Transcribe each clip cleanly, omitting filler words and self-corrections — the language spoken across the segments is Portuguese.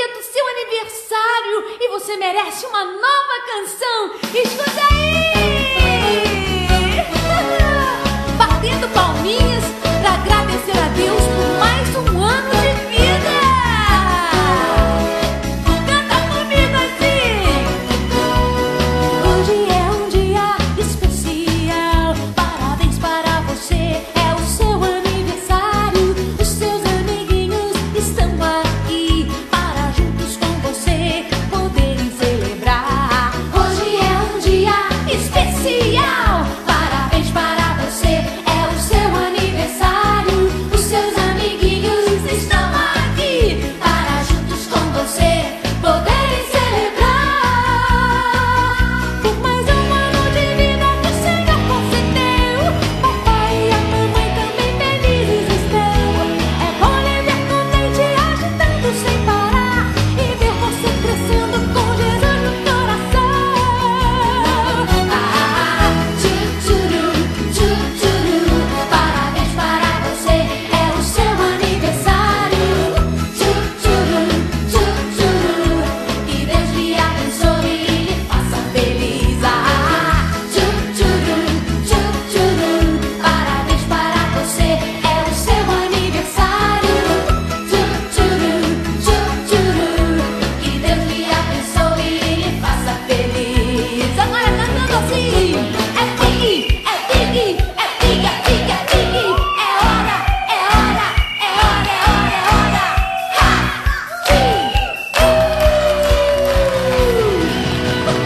dia do seu aniversário e você merece uma nova canção. Escuta aí! Batendo palminhas pra agradecer a Deus por mais um ano de vida. Canta comigo assim. Hoje é um dia especial. Parabéns para você, é o seu aniversário. Os seus amiguinhos estão aqui para juntos com você poderem celebrar. Hoje é um dia especial. Parabéns para você, é o seu aniversário. Os seus amiguinhos estão aqui para juntos com você poderem celebrar. Por mais um ano de vida que o Senhor concedeu, papai e a mamãe também felizes estão. É bom lhe ver contente, agitando sem parar e ver você crescendo com Jesus no coração. Tchutchuru, tchutchuru, parabéns para você, é o seu aniversário. Tchutchuru, tchutchuru, que Deus lhe abençoe e lhe faça feliz. Tchutchuru, tchutchuru, parabéns para você, é o seu aniversário. Tchutchuru, tchutchuru, que Deus lhe abençoe e lhe faça feliz. Agora cantando assim. É Big, é Big, é Big, é Big, é Big. É hora, é hora, é hora, é hora, é hora.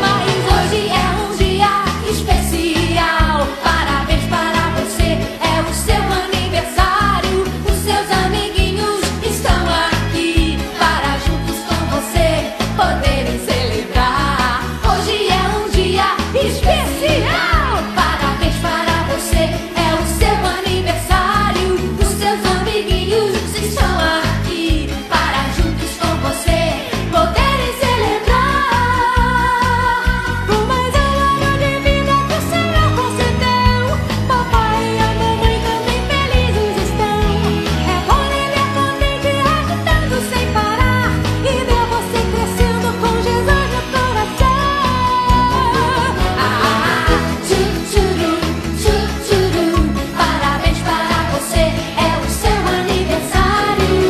Mas hoje é um dia especial. Parabéns para você, é o seu aniversário. Os seus amiguinhos estão aqui para juntos com você poderem celebrar. Hoje é um dia especial. Parabéns para você, é o seu aniversário. Os seus amiguinhos estão aqui para juntos com você poderem celebrar. Por mais um ano de vida que o Senhor concedeu, papai e a mamãe também felizes estão. É bom lhe ver contente, agitando sem parar e ver você crescendo com Jesus no coração. Tchutchuru, tchutchuru, parabéns para você, é o seu aniversário.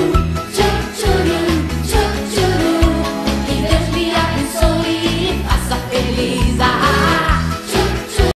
Tchutchuru, tchutchuru, que Deus lhe abençoe e lhe faça feliz.